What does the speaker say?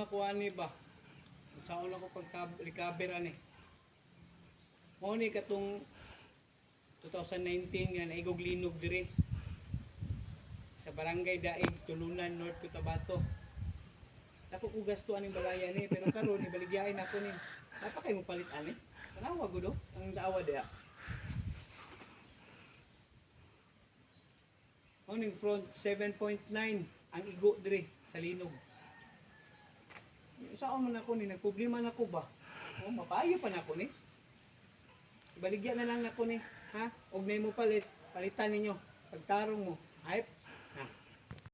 problema ko ani ba. Sa una ko pagka-recover ani. Mo ni katong 2019 nga naigog linog diri sa barangay Daig, Tulunan, North Cotabato. Ako ko gasto aning balaya ni pero karon ibaligyain ako ni. Napa kay mo palit ani? Tanawa gud ang daawa diha. Morning front 7.9 ang igo diri sa linog. Saan man ako ni nagproblema na ko ba? Oh, mapayo pa na ako ni. Ibaligyan na lang nako ni, ha? Og nay mo palit, palitan ninyo pagtarong mo. Hype. Ha.